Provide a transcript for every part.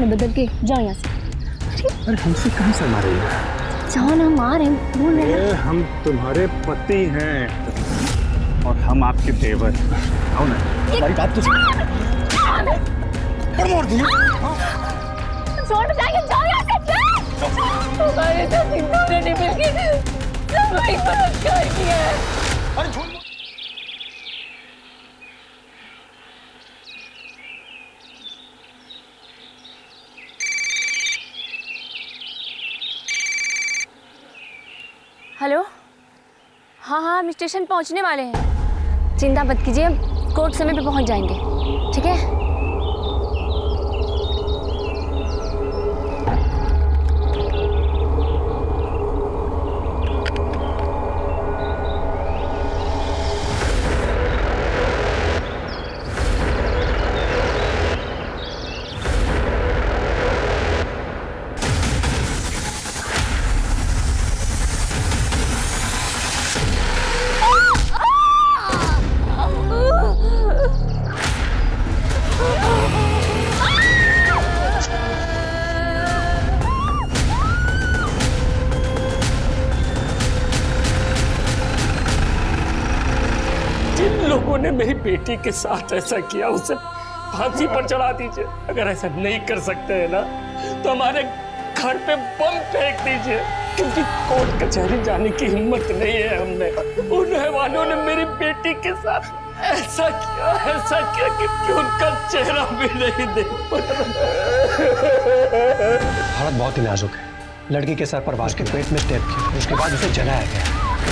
बदल के, जाओ यहाँ से। अरे हमसे कहाँ से मारेगा? जाओ ना, मार है बोल रहे हैं। हम तुम्हारे पति हैं और हम आपके देवर। आओ ना, हमारी बात तो सुनो। और मार दिया। छोड़ जाइए, जाओ यहाँ से। तुम्हारे साथ इन्होंने ने मिलके सब एक बलात्कार किया है। अरे छोड़। हेलो, हाँ हाँ, हम स्टेशन पहुंचने वाले हैं। चिंता मत कीजिए, कोर्ट समय पे पहुंच जाएंगे, ठीक है? लोगों ने मेरी बेटी के साथ ऐसा किया, उसे फांसी पर चढ़ा दीजिए। अगर ऐसा नहीं कर सकते हैं ना तो हमारे घर पे बम फेंक दीजिए, क्योंकि कोर्ट कचहरी जाने की हिम्मत नहीं है हमने। उन वालों ने मेरी बेटी के साथ ऐसा किया कि उनका चेहरा भी नहीं देख पा रहा। हालत बहुत ही नाजुक है। लड़की के सर पर वार के पेट में टेप किया, उसके बाद उसे जलाया गया।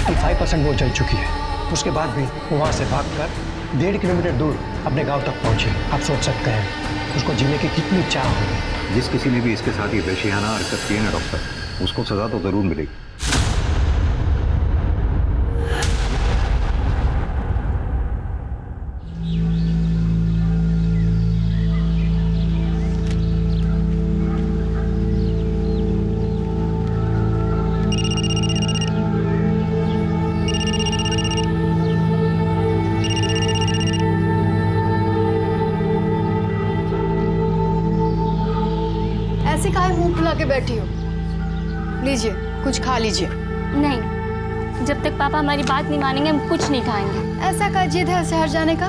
55% वो जल चुकी है। उसके बाद भी वो वहाँ से भागकर 1.5 किलोमीटर दूर अपने गांव तक पहुंची। आप सोच सकते हैं उसको जीने की कितनी चाह होगी। जिस किसी ने भी इसके साथ ये वैशियाना हरकत की है ना डॉक्टर, उसको सजा तो जरूर मिलेगी। ऐसे काहे मुंह फुला के बैठी हो? लीजिए, कुछ खा लीजिए। नहीं, जब तक पापा हमारी बात नहीं मानेंगे हम कुछ नहीं खाएंगे। ऐसा का जिद है शहर जाने का?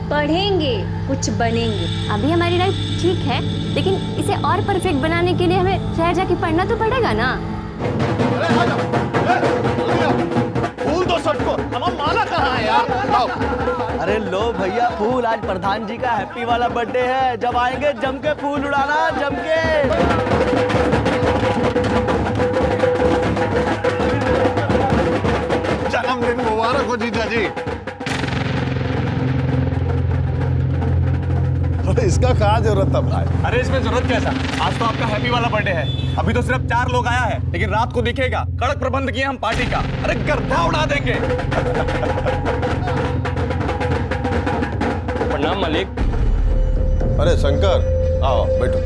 पढ़ेंगे, कुछ बनेंगे। अभी हमारी लाइफ ठीक है, लेकिन इसे और परफेक्ट बनाने के लिए हमें शहर जाके पढ़ना तो पड़ेगा ना। फूल दो सबको, हमारा माला कहाँ है यार? आओ। अरे लो भैया फूल, आज प्रधान जी का हैप्पी वाला बर्थडे है। जब आएंगे जम के फूल उड़ाना, जम के। जन्मदिन मुबारक हो जीजा जी। अरे इसका क्या जरूरत था भाई? अरे इसमें जरूरत कैसा? आज तो आपका हैप्पी वाला बर्थडे है। अभी तो सिर्फ 4 लोग आया है, लेकिन रात को दिखेगा। कड़क प्रबंध किए हम पार्टी का। अरे गर्दा उड़ा देंगे। प्रणाम मालिक। अरे शंकर, आओ बैठो।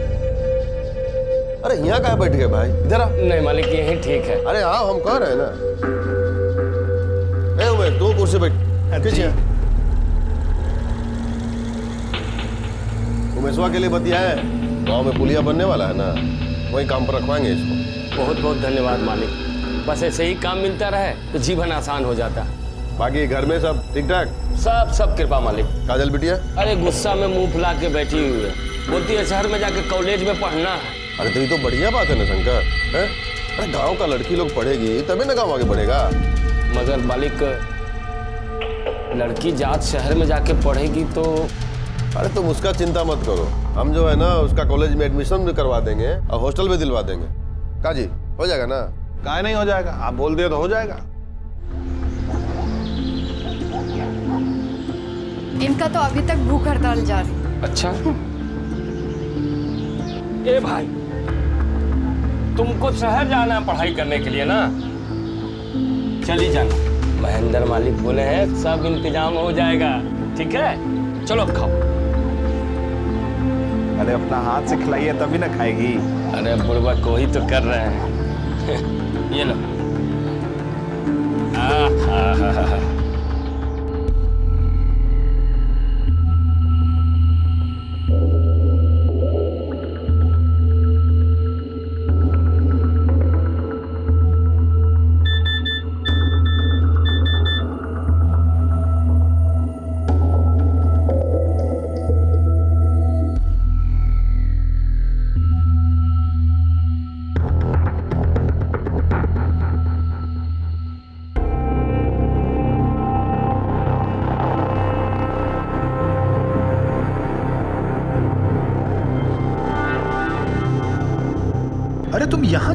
अरे यहाँ कहाँ बैठ गए भाई? इधर आ। नहीं मालिक, यही ठीक है। अरे आओ, हम कह रहे हैं ना। ए उमेश, तू कुर्सी बैठ। खींचिए। उमेशवा के लिए बतियाए, गाँव में पुलिया बनने वाला है ना, वही काम पर रखवाएंगे इसको। बहुत बहुत धन्यवाद मालिक। बस ऐसे ही काम मिलता रहे तो जीवन आसान हो जाता। बाकी घर में सब ठीक ठाक? सब कृपा मालिक। काजल बिटिया? अरे गुस्सा में मुंह फुला के बैठी हुई है, बोलती है शहर में जाके कॉलेज में पढ़ना है। अरे तो ये तो बढ़िया बात है ना शंकर, है? अरे गांव का लड़की लोग पढ़ेगी तभी ना गांव आगे बढ़ेगा। मगर मालिक, लड़की जात शहर में जाके पढ़ेगी तो। अरे तुम उसका चिंता मत करो, हम जो है ना उसका कॉलेज में एडमिशन भी करवा देंगे और हॉस्टल भी दिलवा देंगे। काजी हो जाएगा ना? काहे नहीं हो जाएगा, आप बोल दिए तो हो जाएगा। इनका तो अभी तक भूख हड़ताल जारी। अच्छा। ए भाई, तुमको शहर जाना है पढ़ाई करने के लिए ना, चली जाना। महेंद्र मालिक बोले हैं सब इंतजाम हो जाएगा, ठीक है? चलो खाओ। अरे अपना हाथ से खिलाइए तभी ना खाएगी। अरे बुढ़वा को ही तो कर रहे हैं। ये लो।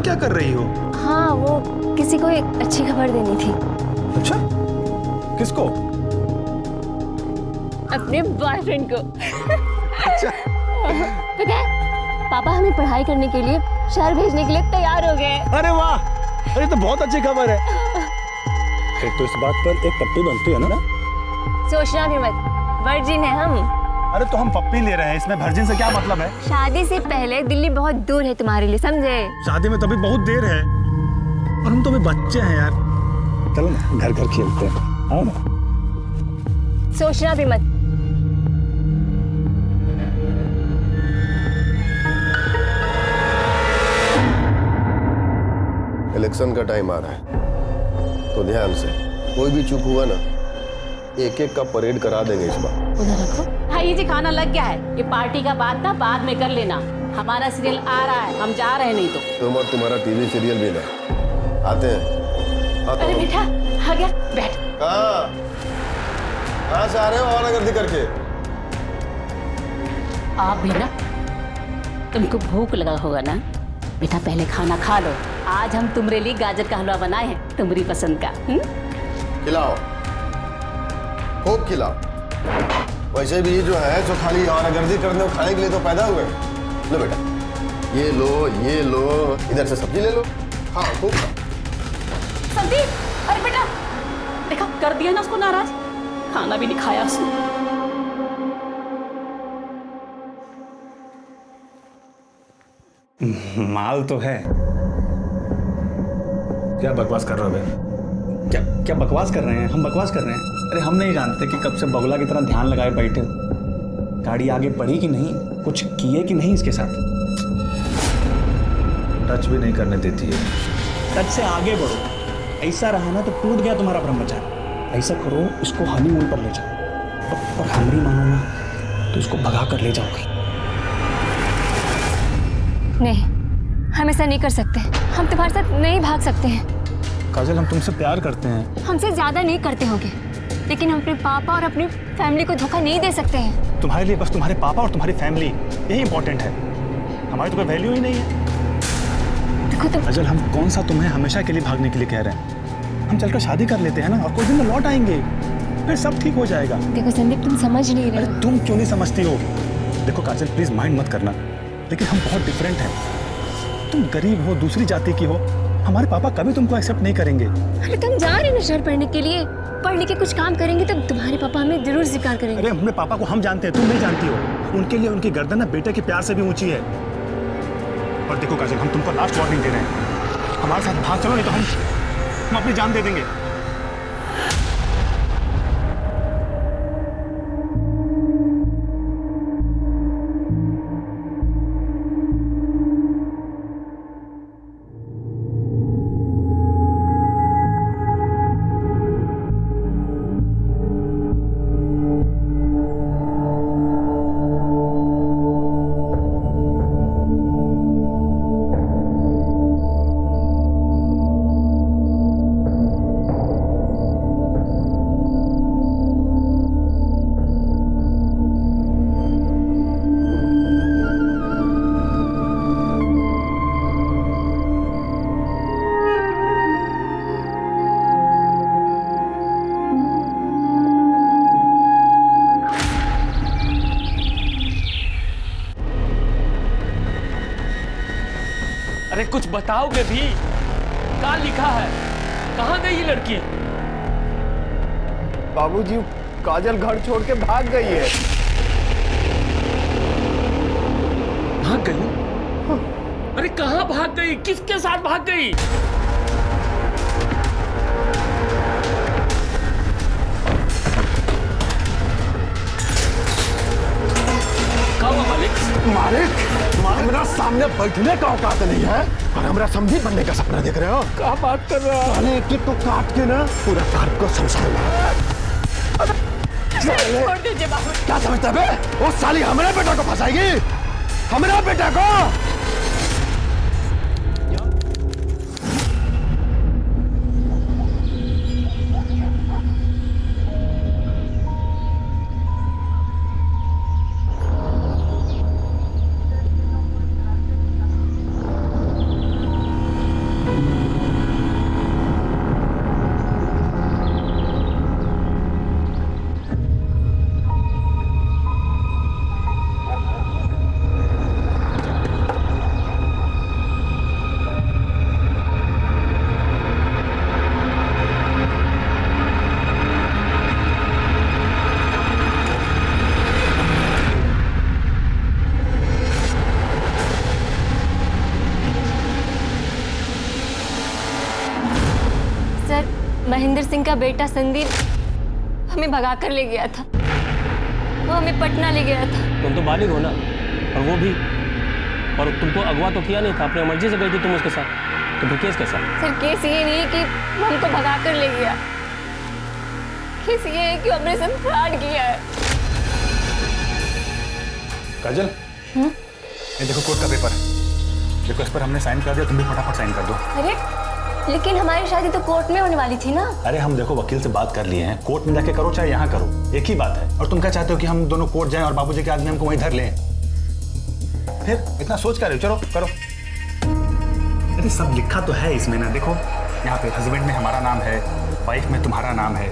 क्या कर रही हो? हाँ, वो किसी को एक अच्छी खबर देनी थी। अच्छा, किसको? अपने बॉयफ्रेंड को। अच्छा। पता है, पापा हमें पढ़ाई करने के लिए शहर भेजने के लिए तैयार हो गए। अरे वाह, अरे तो बहुत अच्छी खबर है। फिर तो इस बात पर एक पप्पी बनती है ना? सोचना भी मत, वर्जिन है हम। अरे तो हम पप्पी ले रहे हैं, इसमें वर्जिन से क्या मतलब है? शादी से पहले दिल्ली बहुत दूर है तुम्हारे लिए, समझे? शादी में तभी बहुत देर है और हम तो अभी बच्चे हैं यार। चलो ना घर घर खेलते हैं, आओ ना। सोचना भी मत। इलेक्शन का टाइम आ रहा है तो ध्यान से, कोई भी चूक हुआ ना, एक एक का परेड करा देंगे इस बार। उधर रखो। भाई जी खाना लग गया है, ये पार्टी का बात था बाद में कर लेना। हमारा सीरियल आ रहा है, हम जा रहे हैं नहीं तो। तुम और तुम्हारा टीवी सीरियल भी नहीं आते हैं। अरे बेटा आ गया, बैठ। कहाँ से आ रहे हो आवारागर्दी करके? आप भी ना, तुमको भूख लगा होगा ना बेटा, पहले खाना खा लो। आज हम तुम्हारे लिए गाजर का हलवा बनाए हैं, तुम्हारी पसंद का। खिलाओ, खूब खिलाओ। वैसे भी जो है जो खाली आवारागर्दी करने और खाने के लिए तो पैदा हुए। लो बेटा, ये लो, इधर से सब्जी ले लो, हाँ खूब खाओ। संदीप, अरे बेटा देखा, कर दिया ना उसको नाराज, खाना भी नहीं खाया उसने। माल तो है। क्या बकवास कर रहे हो बे? क्या बकवास कर रहे हैं? हम बकवास कर रहे हैं? अरे हम नहीं जानते कि कब से बगुला की तरह ध्यान लगाए बैठे। गाड़ी आगे बढ़ी कि नहीं, कुछ किए कि नहीं इसके साथ? टच भी नहीं करने देती है। टच से आगे बढ़ो। ऐसा रहा ना तो टूट गया तुम्हारा ब्रह्मचारी। ऐसा करो, इसको हनीमून पर ले जाओ और हमारी मानो ना तो इसको भगा कर ले जाओगे। नहीं, हम ऐसा नहीं कर सकते। हम तुम्हारे साथ नहीं भाग सकते हैं। काजल, हम तुमसे प्यार करते हैं। हमसे ज्यादा नहीं करते होगे, लेकिन हम अपने पापा और अपनी फैमिली को धोखा नहीं दे सकते हैं। तुम्हारे लिए बस तुम्हारे पापा और तुम्हारी फैमिली यही इंपॉर्टेंट है। हमारी तो कोई वैल्यू ही नहीं है। देखो तुम, काजल, हम कौन सा तुम्हें हमेशा के लिए भागने के लिए कह रहे हैं? हम चलकर शादी कर लेते हैं ना, और कुछ दिन में लौट आएंगे, फिर सब ठीक हो जाएगा। देखो संदीप, तुम समझ नहीं रहे हो। तुम क्यों नहीं समझती हो? देखो काजल, प्लीज माइंड मत करना, लेकिन हम बहुत डिफरेंट हैं। तुम गरीब हो, दूसरी जाति की हो, हमारे पापा कभी तुमको एक्सेप्ट नहीं करेंगे। अरे तुम जा रहे हो ना शहर पढ़ने के लिए, पढ़ लिख के कुछ काम करेंगे तो तुम्हारे पापा हमें जरूर स्वीकार करेंगे। अरे अपने पापा को हम जानते हैं, तुम नहीं जानती हो। उनके लिए उनकी गर्दन ना बेटे के प्यार से भी ऊंची है। और देखो काजल, हम तुमको लास्ट वार्निंग दे रहे हैं, हमारे साथ भाग चलो, नहीं तो हम अपनी जान दे देंगे। अरे कुछ बताओगे भी? क्या लिखा है? कहाँ गई ये लड़की? बाबूजी, काजल घर छोड़ के भाग गई है। भाग गई? अरे कहाँ भाग गई? किसके साथ भाग गई? मालिक, मेरा सामने बैठने का औकात नहीं है और हमारा समझी बनने का सपना देख रहे हो? क्या बात कर रहे हो? साले एक को काट के ना पूरा घर को संसार में। छोड़ दीजिए बाबू। क्या समझता है बे? वो साली हमारे बेटा को फंसाएगी, हमारा बेटा को। महेंद्र सिंह का बेटा संदीप हमें भगा कर ले गया था। वो हमें पटना ले गया था। तुम तो बालिग हो ना, और वो भी, और तुमको अगवा तो किया नहीं था, अपनी मर्जी से गई थी तुम उसके साथ, तो फिर केस कैसा? सर केस ये नहीं है कि वो हमको भगा कर ले गया, केस ये है कि हमने सब फ्रॉड किया है। काजल, ये देखो कोर्ट का पेपर है, देखो इस पर हमने साइन कर दिया, तुम भी फटाफट साइन कर दो। अरे लेकिन हमारी शादी तो कोर्ट में होने वाली थी ना। अरे हम देखो वकील से बात कर लिए हैं, कोर्ट में जाके करो चाहे यहाँ करो, एक ही बात है। और तुम क्या चाहते हो कि हम दोनों कोर्ट जाएं और बाबूजी के आदमी हमको वहीं धर लें? फिर इतना सोच कर रहे हो, चलो करो। अरे सब लिखा तो है इसमें ना, देखो यहाँ पे हस्बैंड में हमारा नाम है, वाइफ में तुम्हारा नाम है,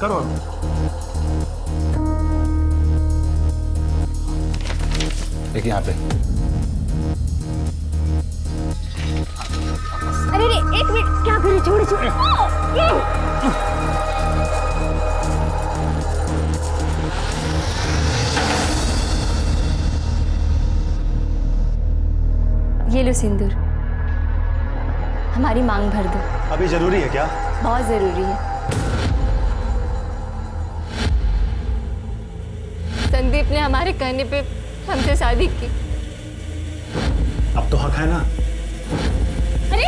करो। देखिए यहाँ पे। अरे एक मिनट, क्या करे, छोड़ो छोड़ो। ये लो सिंदूर, हमारी मांग भर दो। अभी जरूरी है क्या? बहुत जरूरी है। संदीप ने हमारे कहने पे हमसे शादी की। अब तो हक है ना? अरे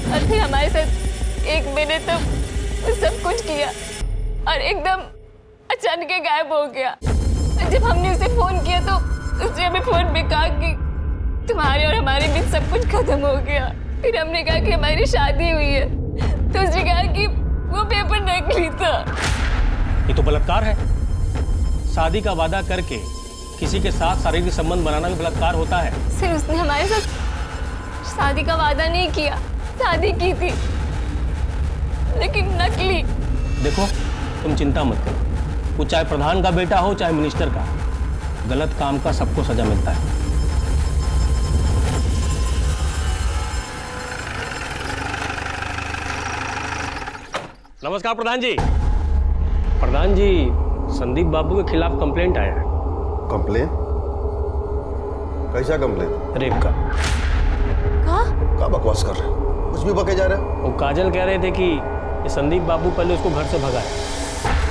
और फिर हमारे साथ 1 महीने तक वो सब कुछ किया और एकदम अचानक गायब हो गया। जब हमने उसे फोन किया तो उसने हमें फोन पे कहा कि तुम्हारे और हमारे बीच सब कुछ खत्म हो गया। फिर हमने कहा कि हमारी शादी हुई है, तो उसने कहा कि वो पेपर नकली था। ये तो बलात्कार है। शादी का वादा करके किसी के साथ शारीरिक संबंध बनाना भी बलात्कार होता है। सिर्फ उसने हमारे साथ शादी का वादा नहीं किया, शादी की थी, लेकिन नकली। देखो तुम चिंता मत करो, वो चाहे प्रधान का बेटा हो चाहे मिनिस्टर का, गलत काम का सबको सजा मिलता है। नमस्कार प्रधान जी। प्रधान जी, संदीप बाबू के खिलाफ कंप्लेंट आया है। कंप्लेन? कैसा कंप्लेन? रेप का। क्या बकवास कर रहे हो? कुछ भी बके जा रहे हो। वो काजल कह रहे थे कि ये संदीप बाबू पहले उसको घर से भगाए,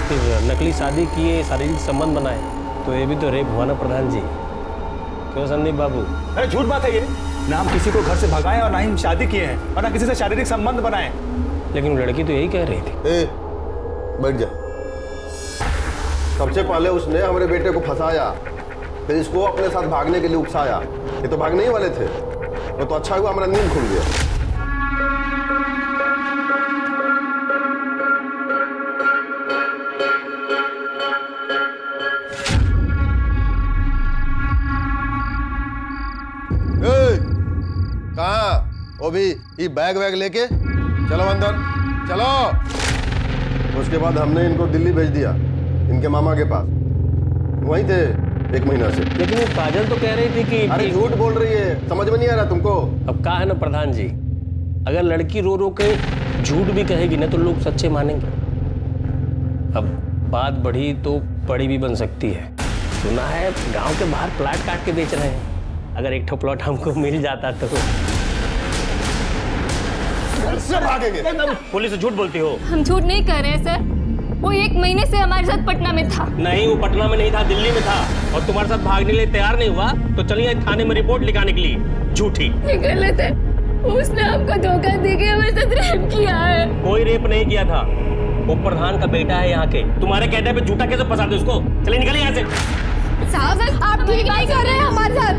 फिर नकली शादी किए, शारीरिक संबंध बनाए, तो ये भी तो रेप हुआ ना प्रधान जी। क्यों संदीप बाबू? अरे झूठ बात है ये, ना हम किसी को घर से भगाए और ना ही शादी किए हैं और ना किसी से शारीरिक संबंध बनाए। लेकिन लड़की तो यही कह रही थी। बैठ जा। सबसे पहले उसने हमारे बेटे को फंसाया, फिर इसको अपने साथ भागने के लिए उकसाया। ये तो भागने ही वाले थे, वो तो अच्छा हुआ हमारा नींद खुल गया। कहाँ? वो भी ये बैग वैग लेके चलो अंदर, चलो। उसके बाद हमने इनको दिल्ली भेज दिया, इनके मामा के पास। वहीं थे 1 महीना से। लेकिन वो काजल तो कह रही थी कि अरे झूठ बोल रही है, समझ में नहीं आ रहा तुमको? अब कहा है ना प्रधान जी, अगर लड़की रो रो के झूठ भी कहेगी ना तो लोग सच्चे मानेंगे। अब बात बढ़ी तो बड़ी भी बन सकती है। सुना है गांव के बाहर प्लाट काट के बेच रहे हैं, अगर एक ठो प्लॉट हमको मिल जाता तो। से भागेंगे। पुलिस से झूठ बोलती हो? हम झूठ नहीं कर रहे हैं सर, वो 1 महीने से हमारे साथ पटना में था। नहीं, वो पटना में नहीं था, दिल्ली में था, और तुम्हारे साथ भागने के लिए तैयार नहीं हुआ तो चलिए थाने में रिपोर्ट लिखाने के लिए। झूठी। ये गलत है, उसने हमको धोखा देके हमारे साथ रेप किया है। कोई रेप नहीं किया था, वो प्रधान का बेटा है यहाँ के। तुम्हारे कहने पे झूठा कैसे फंसा दे उसको? चलिए निकलिए यहाँ से। साहब आप ठीक नहीं कर रहे हैं हमारे साथ।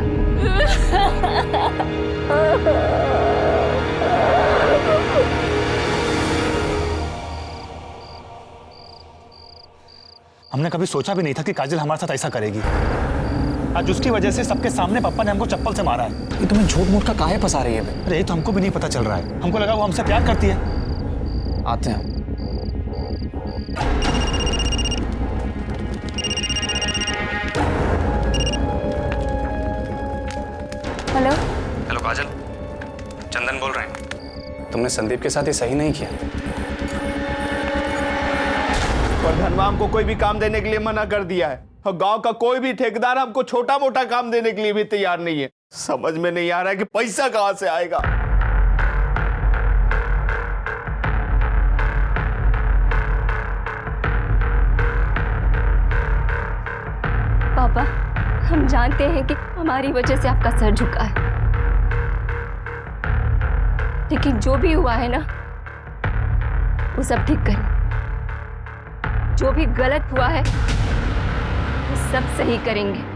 हमने कभी सोचा भी नहीं था कि काजल हमारे साथ ऐसा करेगी। आज उसकी वजह से सबके सामने पापा ने हमको चप्पल से मारा है। ये तुम्हें झूठ मूठ का काहे फंसा रही है? अरे ये तो हमको भी नहीं पता चल रहा है, हमको लगा वो हमसे प्यार करती है। आते हैं। हेलो हेलो काजल, चंदन बोल रहे हैं। तुमने संदीप के साथ ये सही नहीं किया। पर धनवा हमको कोई भी काम देने के लिए मना कर दिया है, और गांव का कोई भी ठेकेदार हमको छोटा मोटा काम देने के लिए भी तैयार नहीं है। समझ में नहीं आ रहा है कि पैसा कहां से आएगा। हम जानते हैं कि हमारी वजह से आपका सर झुका है, लेकिन जो भी हुआ है ना वो सब ठीक करें। जो भी गलत हुआ है वो सब सही करेंगे।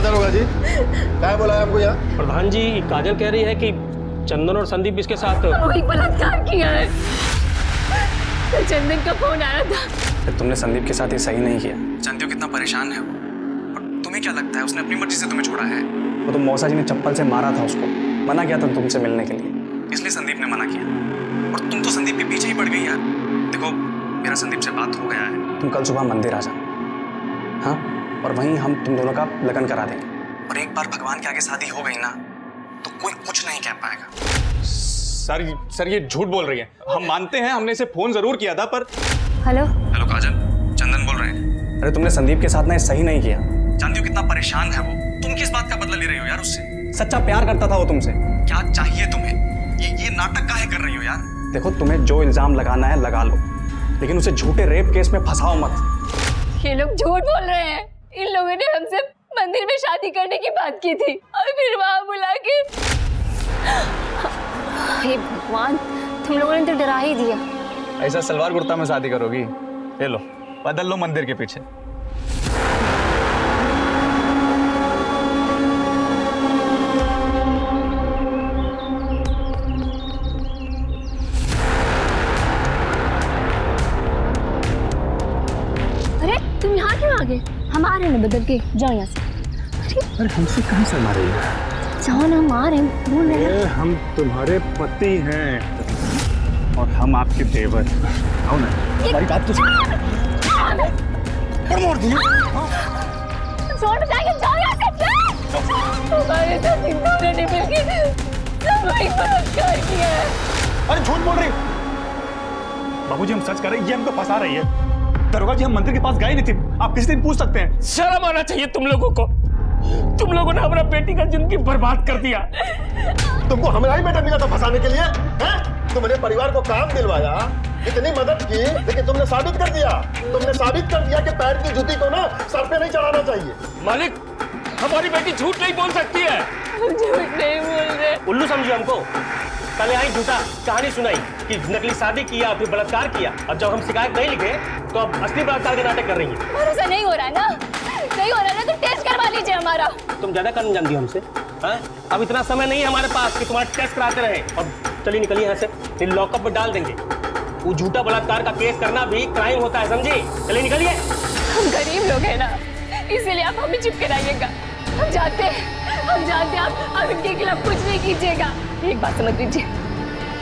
दारोगा जी, क्या बोला है हमको यहाँ? प्रधान जी, काजल कह रही है कि चंदन और संदीप इसके साथ वही बलात्कार किया है। तो चंदन का फोन आया था। तुमने संदीप के साथ ये सही नहीं किया। जानती हो कितना परेशान है वो, और तुम्हें क्या लगता है उसने अपनी मर्जी से तुम्हें छोड़ा है? वो तो मौसा जी ने चप्पल से मारा था उसको, मना किया था तुमसे मिलने के लिए, इसलिए संदीप ने मना किया। और तुम तो संदीप के पीछे ही पड़ गई यार। देखो, मेरा संदीप से बात हो गया है, तुम कल सुबह मंदिर आ जाना, हाँ? और वहीं हम तुम दोनों का लगन करा देंगे। और एक बार भगवान के आगे शादी हो गई ना तो कोई कुछ नहीं कह पाएगा। सर ये झूठ बोल रही है। हम मानते हैं, हमने इसे फोन जरूर किया था पर। हेलो काजल, चंदन बोल रहे हैं। अरे तुमने संदीप के साथ ना सही नहीं किया। जानती हो कितना परेशान है वो। तुम किस बात का बदला ले रही हो यार उससे? सच्चा प्यार करता था वो तुमसे। क्या चाहिए तुम्हें? ये नाटक काहे कर रही हो यार? देखो, तुम्हें जो इल्जाम लगाना है लगा लो, लेकिन उसे झूठे रेप केस में फंसाओ मत। ये लोग झूठ बोल रहे हैं। इन लोगों ने हमसे मंदिर में शादी करने की बात की थी और फिर वहां बुला के। हे भगवान, तुम लोगों ने तो डरा ही दिया। ऐसा सलवार कुर्ता में शादी करोगी? ले लो, बदल लो मंदिर के पीछे। अरे तुम यहाँ क्यों आ गए? हम आ रहे हैं बदल के, जाओ यहाँ से। अरे हमसे कहाँ से मारे? जाओ ना, हम आ रहे हैं, बोल रहे हैं। हम तुम्हारे पति हैं और हम आपके देवर। आओ ना, हमारी बात तो सुनो। मोड़ दिया। छोड़ जाएंगे, जाओ यहाँ से। हमारे साथ इन दोनों ने मिलकर सामूहिक बलात्कार किया है। अरे झूठ बोल रही हो। बाबूजी, हम सच कर रहे हैं, ये हमको फंसा रही है। दरोगा जी, हम मंदिर के पास गए नहीं थे। आप किसी दिन पूछ सकते हैं। शर्म आना चाहिए तुम लोगों को। तुम लोगों ने हमारा बेटी का जिंदगी बर्बाद कर दिया। तुमको हमारा ही बेटा मिला था फंसाने के लिए, हैं? तुमने परिवार को काम दिलवाया, इतनी मदद की, लेकिन तुमने साबित कर दिया कि पैर की जूती को ना सर पे नहीं चढ़ाना चाहिए। मालिक, हमारी बेटी झूठ नहीं बोल सकती है। झूठ नहीं बोल रहे। उल्लू समझिए हमको। कल यहाँ झूठा कहानी सुनाई कि नकली शादी किया, फिर बलात्कार किया। अब जब हम शिकायत नहीं लिखे तो अब असली बलात्कार के नाटक कर रही है। भरोसा नहीं हो रहा है ना? नहीं हो रहा है ना, तो टेस्ट करवा लीजिए हमारा। तुम ज्यादा काम जानती हो हमसे, हाँ? अब इतना समय नहीं है हमारे पास कि तुम्हारा टेस्ट कराते रहे। अब चलिए निकलिए यहाँ से, फिर लॉकअप में डाल देंगे। वो झूठा बलात्कार का केस करना भी क्राइम होता है, समझी? चलिए निकलिए। हम गरीब लोग हैं ना, इसीलिए आप हमें चुप कराइएगा। हम जानते हैं आप इनके खिलाफ कुछ नहीं कीजिएगा। एक बात समझ लीजिए,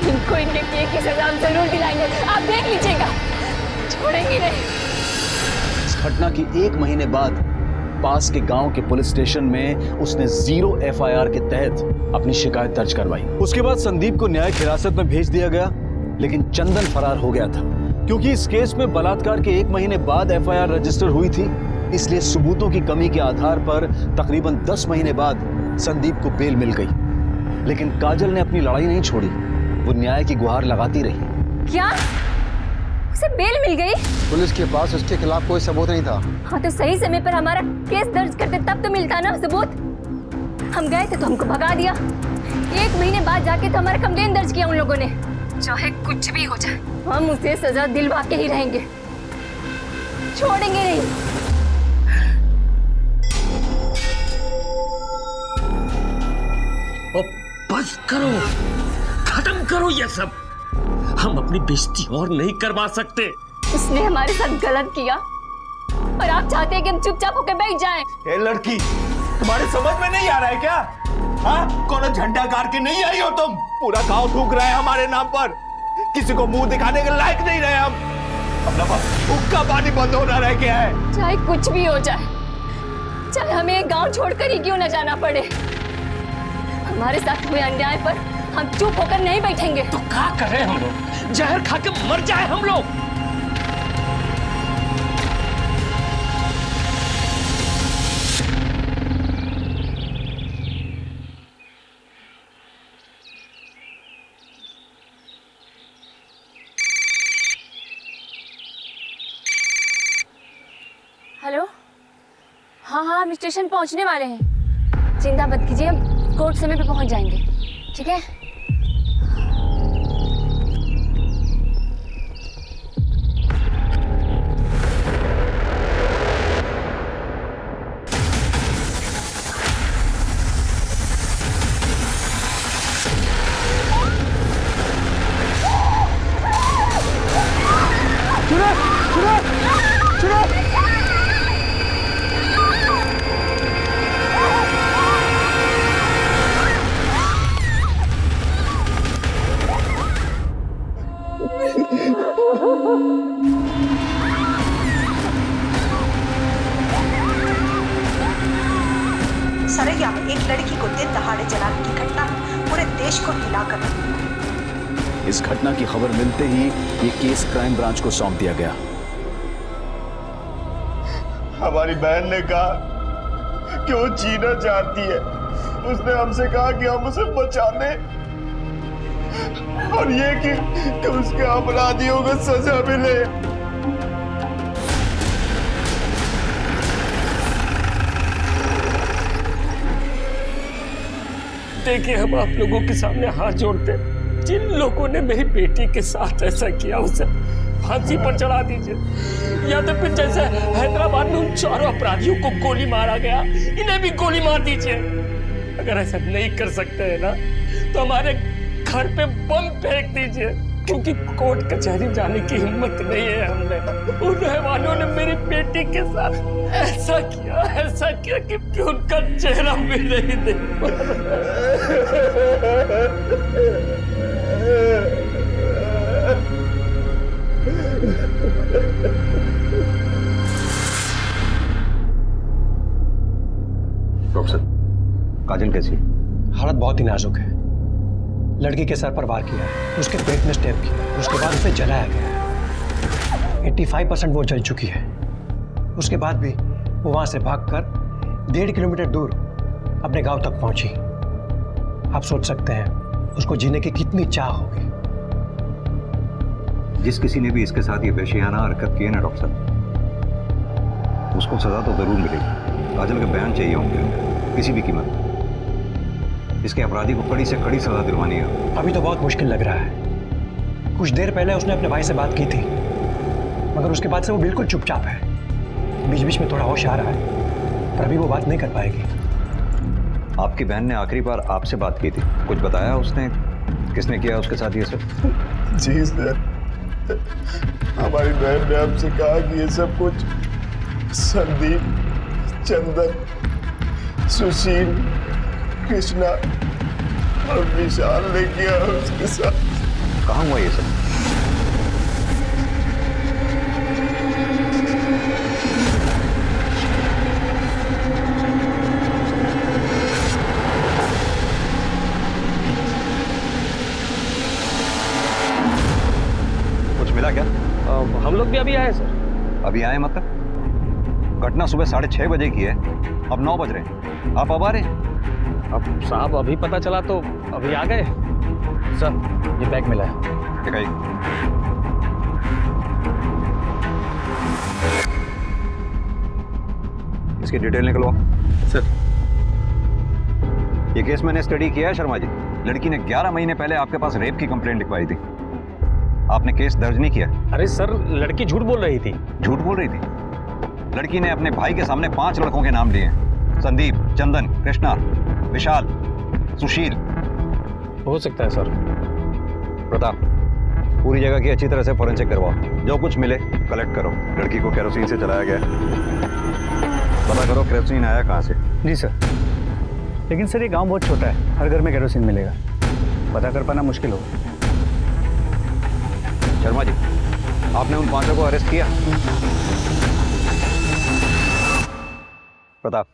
इनको इनके किए की सजा हम जरूर दिलाएंगे। आप देख लीजिएगा, छोड़ेंगे नहीं। इस घटना की 1 महीने बाद पास के गांव के पुलिस स्टेशन में उसने 0 एफआईआर के तहत अपनी शिकायत दर्ज करवाई। उसके बाद संदीप को न्यायिक हिरासत में भेज दिया गया, लेकिन चंदन फरार हो गया था। क्योंकि इस केस में बलात्कार के 1 महीने बाद एफआईआर रजिस्टर हुई थी, इसलिए सबूतों की कमी के आधार पर तकरीबन 10 महीने बाद संदीप को बेल मिल गई। लेकिन काजल ने अपनी लड़ाई नहीं छोड़ी, वो न्याय की गुहार लगाती रही। क्या उसे बेल मिल गई? पुलिस के पास उसके खिलाफ कोई सबूत नहीं था। हाँ, तो सही समय पर हमारा केस दर्ज करते तब तो मिलता ना सबूत। हम गए थे तो हमको भगा दिया। 1 महीने बाद जाके तो हमारा कंप्लेन दर्ज किया उन लोगों ने। चाहे कुछ भी हो जाए, हम उसे सजा दिलवा के ही रहेंगे, छोड़ेंगे नहीं। बस करो, खत्म करो ये सब। हम अपनी बेइज्जती और नहीं करवा सकते। उसने हमारे साथ गलत किया और आप चाहते हैं कि हम चुपचाप होकर बैठ जाएं। ए लड़की, तुम्हारे समझ में नहीं आ रहा है क्या? हाँ, कौन झंडा गाड़ के नहीं आई हो तुम? पूरा गांव थूक रहा है हमारे नाम पर। किसी को मुंह दिखाने के लायक नहीं रहे हम। अपना बस उक्का पानी बंद होना रह गया है। चाहे कुछ भी हो जाए, चाहे हमें एक गांव छोड़कर ही क्यों न जाना पड़े, हमारे साथ हुए अन्याय पर हम चुप होकर नहीं बैठेंगे। तो क्या करें हम लोग? जहर खा के मर जाए हम लोग? हेलो, हाँ हाँ, हम स्टेशन पहुंचने वाले हैं। चिंता मत कीजिए, हम कोर्ट समय पे पहुंच जाएंगे। ठीक है? सरैया में एक लड़की को दिन दहाड़े जलाने की घटना पूरे देश को हिलाकर रख दिया। इस घटना की खबर मिलते ही ये केस क्राइम ब्रांच को सौंप दिया गया। हमारी बहन ने कहा कि वो जीना चाहती है। उसने हमसे कहा कि हम उसे बचा लें और ये कि उसके अपराधियों को सजा मिले। देखिए, हम आप लोगों के सामने हाथ जोड़ते, जिन लोगों ने मेरी बेटी के साथ ऐसा किया उसे फांसी पर चढ़ा दीजिए, या तो फिर जैसे हैदराबाद में उन चारों अपराधियों को गोली मारा गया, इन्हें भी गोली मार दीजिए। अगर ऐसा नहीं कर सकते हैं ना, तो हमारे घर पे बम फेंक दीजिए, क्योंकि कोर्ट कचहरी जाने की हिम्मत नहीं है हमने। उन रहवानों ने मेरी बेटी के साथ ऐसा किया कि उनका चेहरा भी नहीं देख पा डॉक्टर साहब, काजल कैसी? हालत बहुत ही नाजुक है। लड़की के सर पर वार किया है, उसके पेट में स्टेप किया, उसके बाद उसे जलाया गया। 85% वो जल चुकी है। उसके बाद भी वो वहां से भागकर 1.5 किलोमीटर दूर अपने गांव तक पहुंची। आप सोच सकते हैं उसको जीने की कितनी चाह होगी। जिस किसी ने भी इसके साथ ये वहशियाना हरकत की है ना डॉक्टर साहब, उसको सजा तो जरूर मिलेगी। काजल के बयान चाहिए होंगे किसी भी कीमत। इसके अपराधी को कड़ी से कड़ी सजा दिलवानी है। अभी तो बहुत मुश्किल लग रहा है। कुछ देर पहले उसने अपने भाई से बात की थी, मगर उसके बाद से वो बिल्कुल चुपचाप है। बीच बीच में थोड़ा होश आ रहा है, पर अभी वो बात नहीं कर पाएगी। आपकी बहन ने आखिरी बार आपसे बात की थी, कुछ बताया उसने? किसने किया उसके साथ ये सब? जी सर, हमारी बहन ने हमसे कहा कि ये सब कुछ संदीप, चंदन, सुशील, कृष्णा और विशाल ने किया उसके साथ। कहाँ हुआ ये सब? कुछ मिला क्या? हम लोग भी अभी आए सर। अभी आए मतलब? घटना सुबह 6:30 बजे की है, अब 9 बज रहे हैं। आप अब आ रहे हैं? अब साहब अभी पता चला तो अभी आ गए। सर ये बैग मिला है। दिखाइए। इसकी डिटेल निकलवाओ। सर ये केस मैंने स्टडी किया है शर्मा जी। लड़की ने 11 महीने पहले आपके पास रेप की कंप्लेंट लिखवाई थी। आपने केस दर्ज नहीं किया। अरे सर, लड़की झूठ बोल रही थी। झूठ बोल रही थी? लड़की ने अपने भाई के सामने 5 लड़कों के नाम लिए हैं। संदीप, चंदन, कृष्णा, विशाल, सुशील। हो सकता है सर। प्रताप, पूरी जगह की अच्छी तरह से फॉरेंसिक करवाओ। जो कुछ मिले कलेक्ट करो। लड़की को केरोसिन से चलाया गया, पता करो केरोसिन आया कहाँ से। जी सर। लेकिन सर ये गांव बहुत छोटा है, हर घर में केरोसिन मिलेगा, पता कर पाना मुश्किल होगा। शर्मा जी, आपने उन 5 को अरेस्ट किया? प्रताप,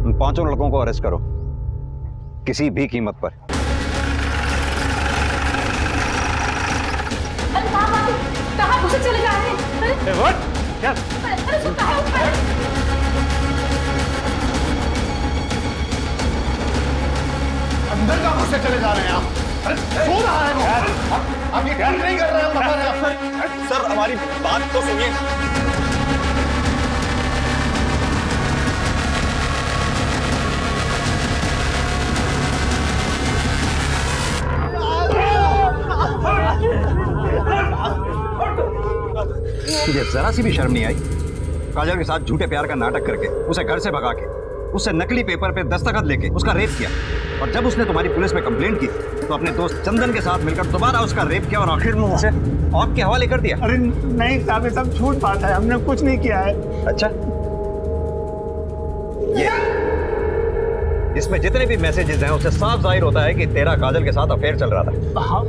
उन 5 लड़कों को अरेस्ट करो, किसी भी कीमत पर। कहाँ घुसे चले जा रहे हैं? अरे सुन, कहाँ ऊपर? अंदर का घुसे चले जा रहे हैं आप? सो रहा है वो। आप ये ठीक नहीं कर रहे हैं, बता रहे हैं। सर हमारी बात तो सुनिए। तुझे जरा सी भी शर्म नहीं आई? काजल के साथ झूठे प्यार का नाटक करके, उसे घर से भगा के, उससे नकली पेपर पे दस्तखत लेके उसका रेप किया, और जब उसने तुम्हारी पुलिस में कंप्लेंट की तो अपने दोस्त चंदन के साथ मिलकर दोबारा उसका रेप किया और आखिर में उसे आपके हवाले कर दिया। अरे नहीं साहब, ये सब झूठ बात है, हमने कुछ नहीं किया है। अच्छा, ये इसमें जितने भी मैसेजेस हैं उससे साफ जाहिर होता है कि तेरा काजल के साथ अफेयर चल रहा था। हाँ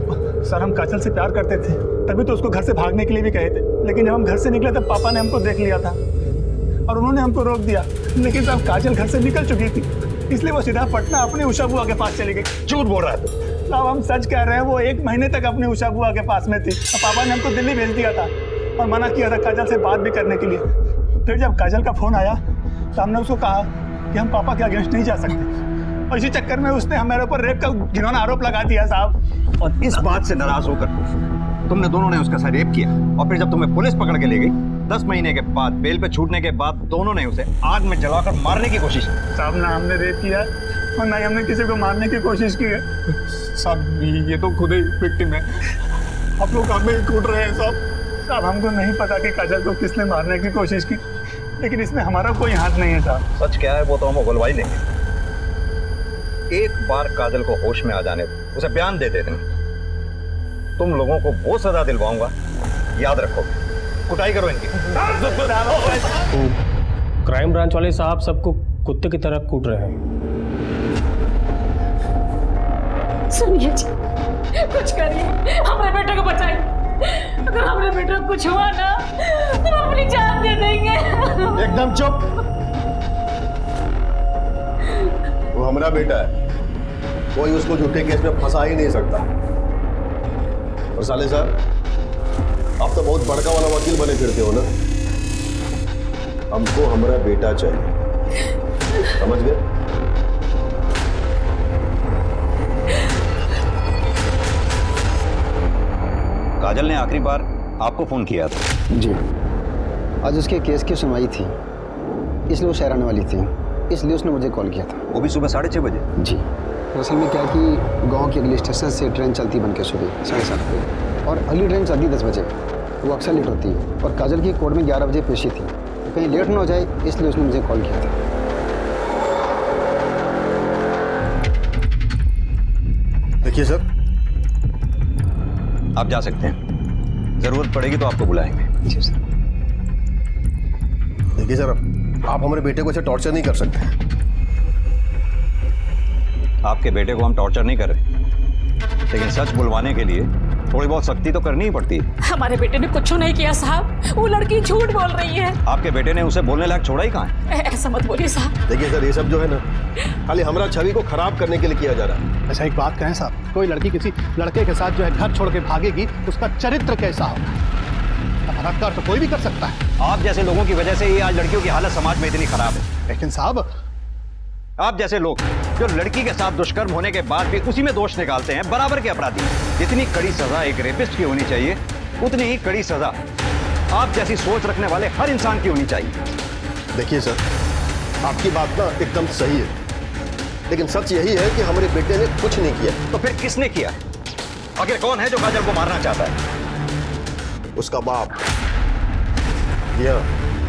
सर, हम काजल से प्यार करते थे, तभी तो उसको घर से भागने के लिए भी कहे थे, लेकिन जब हम घर से निकले तब पापा ने हमको देख लिया था और उन्होंने हमको रोक दिया। लेकिन साहब काजल घर से निकल चुकी थी, इसलिए वो सीधा पटना अपनी उषा बुआ के पास चली गई। झूठ बोल रहा है तू। साहब हम सच कह रहे हैं, वो 1 महीने तक अपनी उषा बुआ के पास में थी और पापा ने हमको दिल्ली भेज दिया था और मना किया था काजल से बात भी करने के लिए। फिर जब काजल का फोन आया तो हमने उसको कहा कि हम पापा के अगेंस्ट नहीं जा सकते, और इसी चक्कर में उसने हमारे ऊपर रेप का घिनौना आरोप लगा दिया साहब। और इस बात से नाराज होकर तुमने दोनों ने उसका साथ रेप किया, और फिर जब तुम्हें पुलिस पकड़ के ले गई 10 महीने के बाद बेल पे छूटने के बाद दोनों ने उसे आग में जलाकर मारने की कोशिश की। साहब ना हमने रेप किया और ना ही हमने किसी को मारने की कोशिश की है। साहब ये तो खुद ही विक्टिम है, आप लोग हमें ही कूट रहे हैं साहब। साहब हमको नहीं पता कि काजल को किसने मारने की कोशिश की, लेकिन इसमें हमारा कोई हाथ नहीं है साहब। सच क्या है वो तो हम उगलवा ही लेंगे। एक बार काजल को होश में आ जाने दो, उसे बयान दे देते हैं, तुम लोगों को वो सजा दिलवाऊंगा, याद रखो। कुटाई करो इनकी। क्राइम ब्रांच वाले साहब सबको कुत्ते की तरह कूट रहे हैं। सुनिए जी, कुछ करिए, हमारे बेटे को बचाइए। अगर हमारे बेटे को कुछ हुआ ना तो हम अपनी जान दे देंगे। एकदम चुप। वो हमारा बेटा है, कोई उसको झूठे केस में फंसा ही नहीं सकता। और साले साहब, आप तो बहुत बड़का वाला वकील बने फिरते हो ना। हमको हमारा बेटा चाहिए, समझ गए? काजल ने आखिरी बार आपको फोन किया था? जी, आज उसके केस की सुनवाई थी, इसलिए वो शहर आने वाली थी, इसलिए उसने मुझे कॉल किया था। वो भी सुबह 6:30 बजे? जी, असल में क्या है कि गांव के अगले स्टेशन से ट्रेन चलती बन के सुबह 7:30 बजे, और अगली ट्रेन चलती 10 बजे। वो अक्सर लेट होती है, और काजल की कोर्ट में 11 बजे पेशी थी, तो कहीं लेट ना हो जाए इसलिए उसने मुझे कॉल किया था। देखिए सर, आप जा सकते हैं, जरूरत पड़ेगी तो आपको बुलाएंगे। जी सर। देखिए सर, आप हमारे बेटे को ऐसे टॉर्चर नहीं कर सकते। आपके बेटे को हम टॉर्चर नहीं कर रहे, लेकिन सच बुलवाने के लिए थोड़ी बहुत सख्ती तो करनी ही पड़ती है। हमारे बेटे ने कुछ नहीं किया साहब, वो लड़की झूठ बोल रही है। आपके बेटे ने उसे बोलने लायक छोड़ा ही कहाँ है? ऐसा मत बोलिए साहब। देखिए सर, ये सब जो है ना, खाली हमारा छवि को खराब करने के लिए किया जा रहा है। अच्छा एक बात कहें साहब, कोई लड़की किसी लड़के के साथ जो है घर छोड़ के भागेगी, उसका चरित्र कैसा हो? बलात्कार तो कोई भी कर सकता है। आप जैसे लोगों की वजह से ही आज लड़कियों की हालत समाज में इतनी खराब है। लेकिन साहब, आप जैसे लोग जो लड़की के साथ दुष्कर्म होने के बाद भी उसी में दोष निकालते हैं, बराबर के अपराधी। जितनी कड़ी सजा एक रेपिस्ट की होनी चाहिए, उतनी ही कड़ी सजा आप जैसी सोच रखने वाले हर इंसान की होनी चाहिए। देखिए सर, आपकी बात ना एकदम सही है, लेकिन सच यही है कि हमारे बेटे ने कुछ नहीं किया। तो फिर किसने किया? आखिर कौन है जो काजल को मारना चाहता है? उसका बाप। जी हाँ,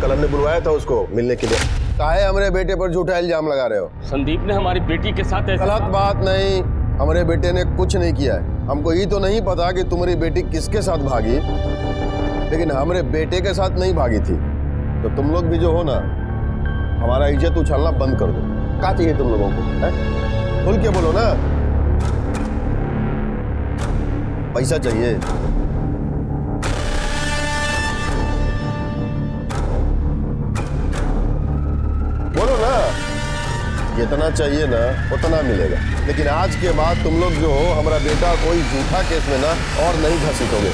कल हमने बुलवाया था उसको मिलने के लिए। काहे हमारे बेटे पर झूठा इल्जाम लगा रहे हो? संदीप ने हमारी बेटी के साथ ऐसा... गलत बात नहीं, हमारे बेटे ने कुछ नहीं किया है। हमको ये तो नहीं पता कि तुम्हारी बेटी किसके साथ भागी, लेकिन हमारे बेटे के साथ नहीं भागी थी। तो तुम लोग भी जो हो ना, हमारा इज्जत उछालना बंद कर दो। क्या चाहिए तुम लोगों को? है? खुल के बोलो ना। पैसा चाहिए? बोलो ना। जितना चाहिए ना उतना मिलेगा, लेकिन आज के बाद तुम लोग जो हो हमारा बेटा कोई झूठा केस में ना और नहीं घसीटोगे।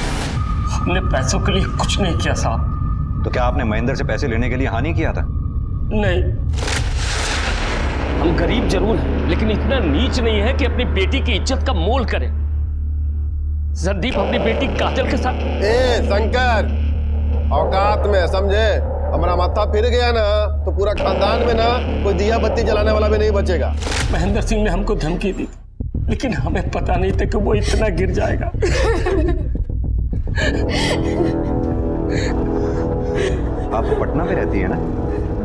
हमने पैसों के लिए कुछ नहीं किया साहब। तो क्या आपने महेंद्र से पैसे लेने के लिए हानि किया था? नहीं, हम गरीब जरूर हैं लेकिन इतना नीच नहीं है कि अपनी बेटी की इज्जत का मोल करें। संदीप अपनी बेटी काजल के साथ। ए शंकर, औकात में समझे, हमारा माथा फिर गया ना तो पूरा खानदान में ना कोई दिया बत्ती जलाने वाला भी नहीं बचेगा। महेंद्र सिंह ने हमको धमकी दी लेकिन हमें पता नहीं था कि वो इतना गिर जाएगा। आप पटना में रहती है ना?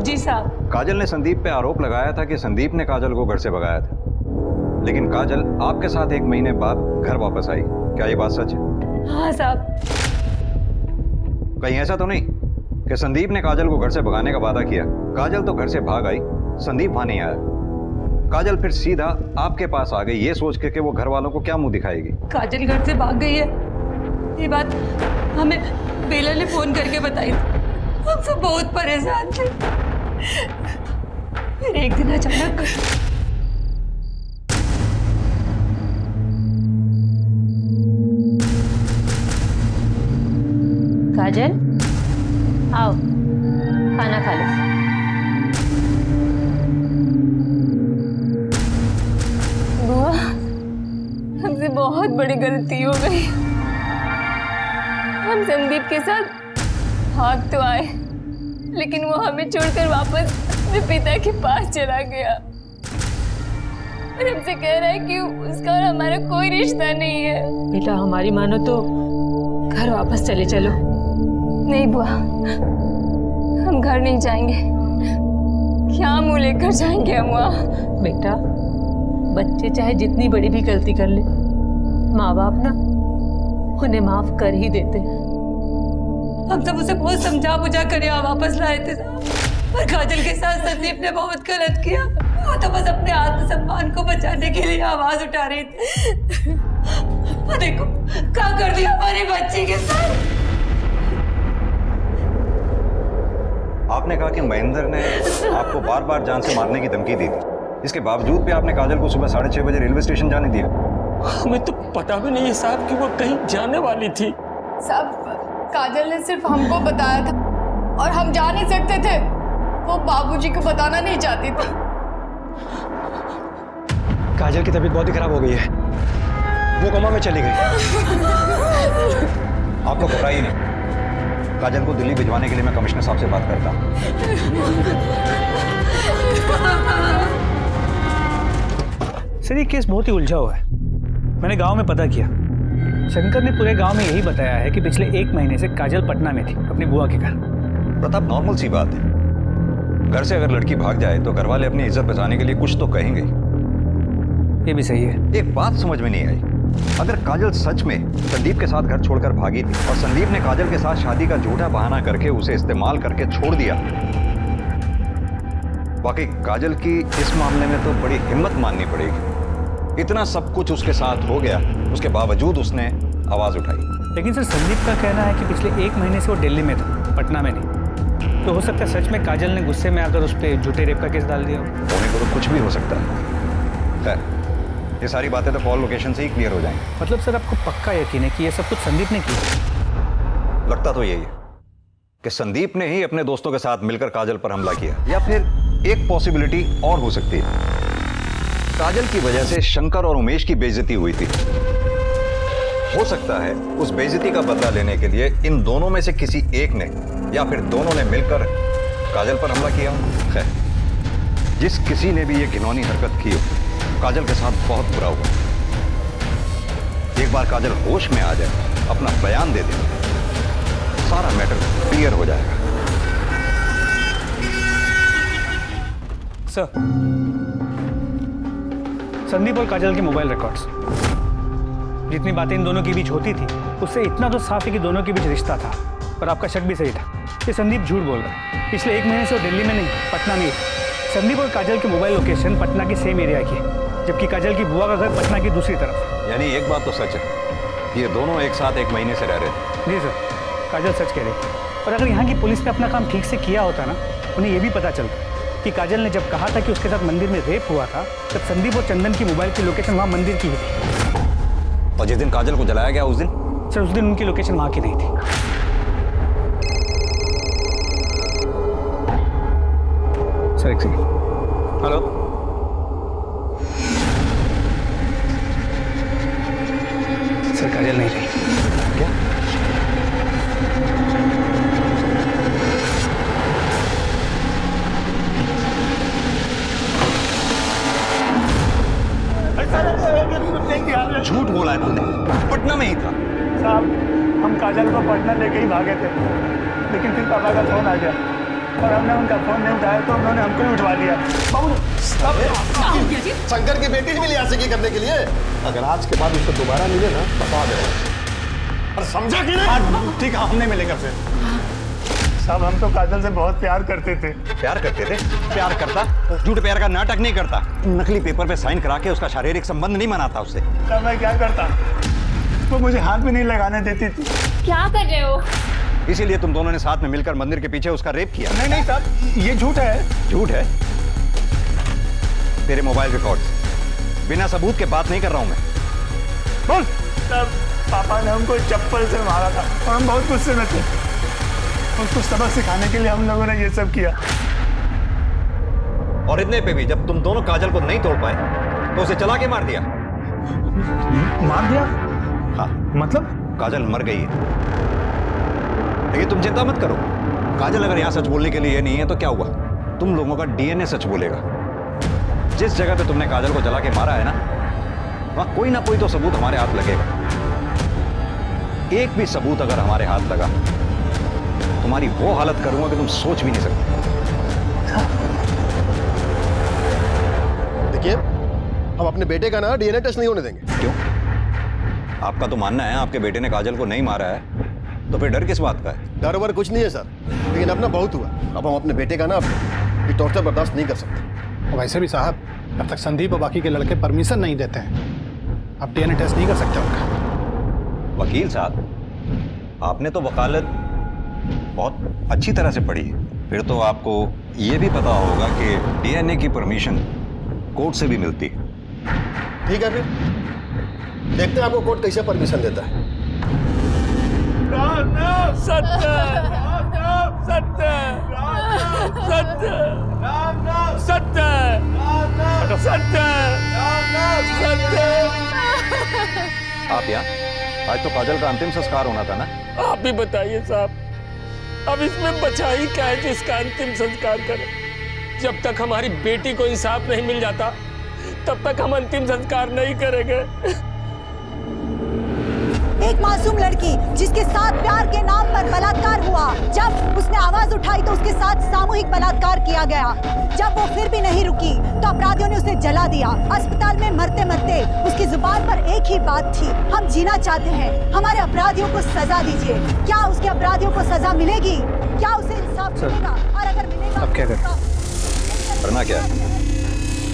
जी साहब। काजल ने संदीप पे आरोप लगाया था कि संदीप ने काजल को घर से भगाया था, लेकिन काजल आपके साथ 1 महीने बाद घर वापस आई। क्या ये बात सच है? हाँ साहब। कहीं ऐसा तो नहीं कि संदीप ने काजल को घर से भगाने का वादा किया, काजल तो घर से भाग आई, संदीप वहां नहीं आया, काजल फिर सीधा आपके पास आ गई ये सोच के कि वो घर वालों को क्या मुंह दिखाएगी? काजल घर से भाग गई है, ये बात हमें बेला ने फोन करके बताई थी। हम सब बहुत परेशान थे। फिर एक दिन अचानक काजल आओ खाना खा लो। बुआ, हमसे बहुत बड़ी गलती हो गई। हम संदीप के साथ भाग तो आए लेकिन वो हमें छोड़कर वापस अपने पिता के पास चला गया और हमसे कह रहा है कि उसका और हमारा कोई रिश्ता नहीं है। बेटा हमारी मानो तो घर वापस चले चलो। नहीं बुआ, हम घर नहीं जाएंगे। क्या मुंह लेकर जाएंगे हम वहाँ? बेटा बच्चे चाहे जितनी बड़ी भी गलती कर ले, माँ बाप ना उन्हें माफ कर ही देते। हम सब उसे बहुत समझा बुझा कर यहाँ वापस लाए थे, पर काजल के साथ संदीप ने बहुत गलत किया। वो तो बस अपने आत्मसम्मान को बचाने के लिए आवाज उठा रही थी। देखो क्या कर दिया हमारी बच्ची के साथ। आपने कहा कि महेंद्र ने आपको बार बार जान से मारने की धमकी दी थी, इसके बावजूद भी आपने काजल को सुबह 6:30 बजे रेलवे स्टेशन जाने दिया। हमें तो पता भी नहीं है साहब कि वो कहीं जाने वाली थी। साहब काजल ने सिर्फ हमको बताया था और हम जा नहीं सकते थे। वो बाबूजी को बताना नहीं चाहती थी। काजल की तबीयत बहुत ही खराब हो गई है, वो कोमा में चली गई। आपको घबराइए नहीं, काजल को दिल्ली भिजवाने के लिए मैं कमिश्नर साहब से बात करता हूँ। सर ये केस बहुत ही उलझा हुआ है। मैंने गांव में पता किया, शंकर ने पूरे गांव में यही बताया है कि पिछले 1 महीने से काजल पटना में थी अपनी बुआ के घर। प्रताप, नॉर्मल सी बात है, घर से अगर लड़की भाग जाए तो घर वाले अपनी इज्जत बचाने के लिए कुछ तो कहेंगे। ये भी सही है। एक बात समझ में नहीं आई, अगर काजल सच में संदीप के साथ घर छोड़कर भागी थी और संदीप ने काजल के साथ शादी का झूठा बहाना करके उसे इस्तेमाल करके छोड़ दिया, वाकई काजल की इस मामले में तो बड़ी हिम्मत माननी पड़ेगी। इतना सब कुछ उसके साथ हो गया, उसके बावजूद उसने आवाज उठाई। लेकिन सर संदीप का कहना है कि पिछले 1 महीने से वो दिल्ली में था, पटना में नहीं। तो हो सकता है सच में काजल ने गुस्से में आकर उस पर झूठे रेप का केस डाल दिया। होने को तो कुछ भी हो सकता है। खैर, ये सारी बातें तो कॉल लोकेशन से ही क्लियर हो जाएंगी। मतलब सर आपको पक्का यकीन है कि ये सब कुछ संदीप ने किया? लगता तो यही है कि संदीप ने ही अपने दोस्तों के साथ मिलकर काजल पर हमला किया, या फिर एक पॉसिबिलिटी और हो सकती है, काजल की वजह से शंकर और उमेश की बेइज्जती हुई थी। हो सकता है उस बेइज्जती का बदला लेने के लिए इन दोनों में से किसी एक ने या फिर दोनों ने मिलकर काजल पर हमला किया। खैर, जिस किसी ने भी ये घिनौनी हरकत की हो, काजल के साथ बहुत बुरा हुआ। एक बार काजल होश में आ जाए, अपना बयान दे दे, सारा मैटर क्लियर हो जाएगा। सर, संदीप और काजल के मोबाइल रिकॉर्ड्स, जितनी बातें इन दोनों के बीच होती थी उससे इतना तो साफ है कि दोनों के बीच रिश्ता था। पर आपका शक भी सही था कि संदीप झूठ बोल रहा है। पिछले 1 महीने से वो दिल्ली में नहीं, पटना में ही। संदीप और काजल के मोबाइल लोकेशन पटना की सेम एरिया की है, जबकि काजल की बुआ का घर पटना की दूसरी तरफ। यानी एक बात तो सच है, ये दोनों एक साथ 1 महीने से रह रहे थे। जी सर, काजल सच कह रही। और अगर यहाँ की पुलिस ने अपना काम ठीक से किया होता ना, उन्हें ये भी पता चलता कि काजल ने जब कहा था कि उसके साथ मंदिर में रेप हुआ था, तब संदीप और चंदन की मोबाइल की लोकेशन वहां मंदिर की ही थी। और जिस दिन काजल को जलाया गया उस दिन? सर उस दिन उनकी लोकेशन वहां की नहीं थी। सर एक सेकंड। हेलो, सर काजल नहीं रही। क्या? झूठ बोला है तूने, पटना में ही था। साहब हम काजल को पटना लेके ही भागे थे, लेकिन फिर पापा का फोन आ गया और हमने उनका फोन नहीं उठाया तो उन्होंने हमको ही उठवा लिया। शंकर की बेटी ही मिली आशिकी करने के लिए। अगर आज के बाद उसको दोबारा मिले ना बता दे। और समझा कि नहीं? ठीक है, हम नहीं मिलेंगे फिर। साहब हम तो काजल से बहुत प्यार करते थे। प्यार करते थे? प्यार करता? झूठ प्यार का नाटक नहीं करता। नकली पेपर पे साइन करा के उसका शारीरिक संबंध नहीं मनाता उससे। तब मैं क्या करता? वो मुझे हाथ भी नहीं लगाने देती थी। क्या कर रहे हो? इसीलिए तुम दोनों ने साथ में मिलकर मंदिर के पीछे उसका रेप किया। नहीं नहीं साहब, ये झूठ है। झूठ है? तेरे मोबाइल रिकॉर्ड्स, बिना सबूत के बात नहीं कर रहा हूं मैं। बोल। तब पापा ने हमको चप्पल से मारा था और हम बहुत गुस्से में थे। उसको सबक सिखाने के लिए हम लोगों ने ये सब किया। और इतने पे भी जब तुम दोनों काजल को नहीं तोड़ पाए तो उसे चला के मार दिया। मार दिया? हाँ। मतलब? काजल मर गई है। लेकिन तुम चिंता मत करो, काजल अगर यहां सच बोलने के लिए नहीं है तो क्या हुआ, तुम लोगों का डीएनए सच बोलेगा। जिस जगह पे तुमने काजल को जला के मारा है ना, वहां कोई ना कोई तो सबूत हमारे हाथ लगेगा। एक भी सबूत अगर हमारे हाथ लगा, तुम्हारी वो हालत करूंगा कि तुम सोच भी नहीं सकते। देखिए, हम अपने बेटे का ना डीएनए टेस्ट नहीं होने देंगे। क्यों? आपका तो मानना है आपके बेटे ने काजल को नहीं मारा है, तो फिर डर किस बात का है? डर वर कुछ नहीं है सर, लेकिन अब ना बहुत हुआ। अब हम अपने बेटे का ना ये टॉर्चर बर्दाश्त नहीं कर सकते। वैसे भी साहब, जब तक संदीप और बाकी के लड़के परमिशन नहीं देते हैं, आप डीएनए टेस्ट नहीं कर सकते उनका। वकील साहब, आपने तो वकालत बहुत अच्छी तरह से पढ़ी है, फिर तो आपको ये भी पता होगा कि डीएनए की परमिशन कोर्ट से भी मिलती है। ठीक है, फिर देखते हैं आपको कोर्ट कैसे परमिशन देता है। सत्य सत्य सत्य सत्य सत्य सत्य। आप यहाँ? आज तो काजल का अंतिम संस्कार होना था ना? आप ही बताइए साहब, अब इसमें बचा ही क्या है जिसका अंतिम संस्कार करें? जब तक हमारी बेटी को इंसाफ नहीं मिल जाता तब तक हम अंतिम संस्कार नहीं करेंगे। एक मासूम लड़की जिसके साथ प्यार के नाम पर बलात्कार हुआ, जब उसने आवाज उठाई तो उसके साथ सामूहिक बलात्कार किया गया। जब वो फिर भी नहीं रुकी तो अपराधियों ने उसे जला दिया। अस्पताल में मरते मरते उसकी जुबान पर एक ही बात थी, हम जीना चाहते हैं, हमारे अपराधियों को सजा दीजिए। क्या उसके अपराधियों को सजा मिलेगी? क्या उसे इंसाफ मिलेगा? और अगर मिलेगा अब क्या करें? करना क्या है?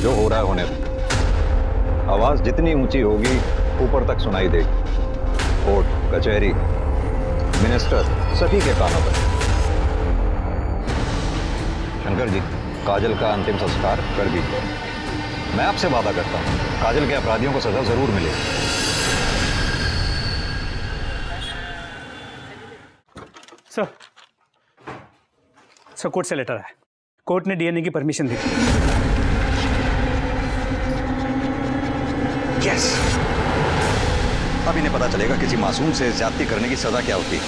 जो हो रहा है होने दो। आवाज जितनी ऊंची होगी ऊपर तक सुनाई देगी। कोर्ट, कचहरी, मिनिस्टर, सभी के कानों पर। शंकर जी, काजल का अंतिम संस्कार कर दीजिए। मैं आपसे वादा करता हूं, काजल के अपराधियों को सजा जरूर मिलेगी। सर कोर्ट से लेटर है। कोर्ट ने डीएनए की परमिशन दी। यस, अब इन्हें पता चलेगा किसी मासूम से ज्यादती करने की सजा क्या होती है।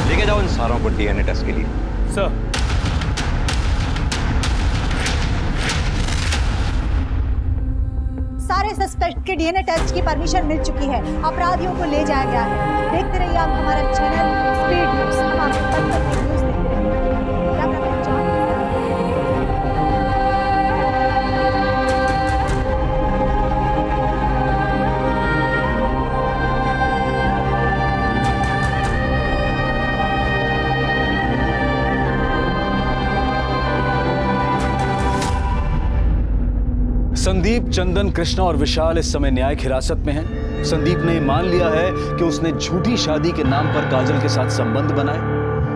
लेके जाओ इन सारों को डीएनए टेस्ट के लिए। सर सारे सस्पेक्ट के डीएनए टेस्ट की परमिशन मिल चुकी है, अपराधियों को ले जाया गया है। देखते रहिए आप हमारा चैनल स्पीड न्यूज़। हम आपको पल पल की न्यूज़ देते रहेंगे। Cameraman John. संदीप, चंदन, कृष्णा और विशाल इस समय न्यायिक हिरासत में हैं। संदीप ने मान लिया है कि उसने झूठी शादी के नाम पर काजल के साथ संबंध बनाए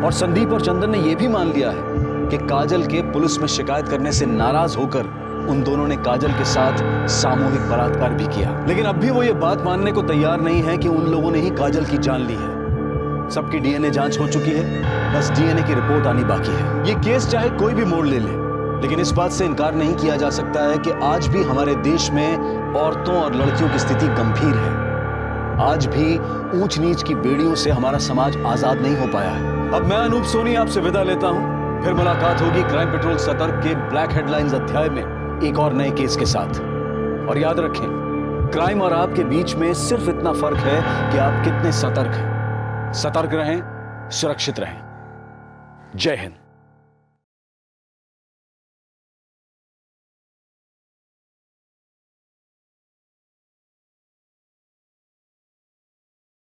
और संदीप और चंदन ने यह भी मान लिया है कि काजल के पुलिस में शिकायत करने से नाराज होकर उन दोनों ने काजल के साथ सामूहिक बलात्कार भी किया। लेकिन अब भी वो ये बात मानने को तैयार नहीं है कि उन लोगों ने ही काजल की जान ली है। सबकी डीएनए जांच हो चुकी है, बस डीएनए की रिपोर्ट आनी बाकी है। ये केस चाहे कोई भी मोड़ ले ले, लेकिन इस बात से इनकार नहीं किया जा सकता है कि आज भी हमारे देश में औरतों और लड़कियों की स्थिति गंभीर है। आज भी ऊंच नीच की बेड़ियों से हमारा समाज आजाद नहीं हो पाया है। अब मैं अनूप सोनी आपसे विदा लेता हूं, फिर मुलाकात होगी क्राइम पेट्रोल सतर्क के ब्लैक हेडलाइंस अध्याय में एक और नए केस के साथ। और याद रखें, क्राइम और आपके बीच में सिर्फ इतना फर्क है कि आप कितने सतर्क हैं। सतर्क रहें, सुरक्षित रहें। जय हिंद।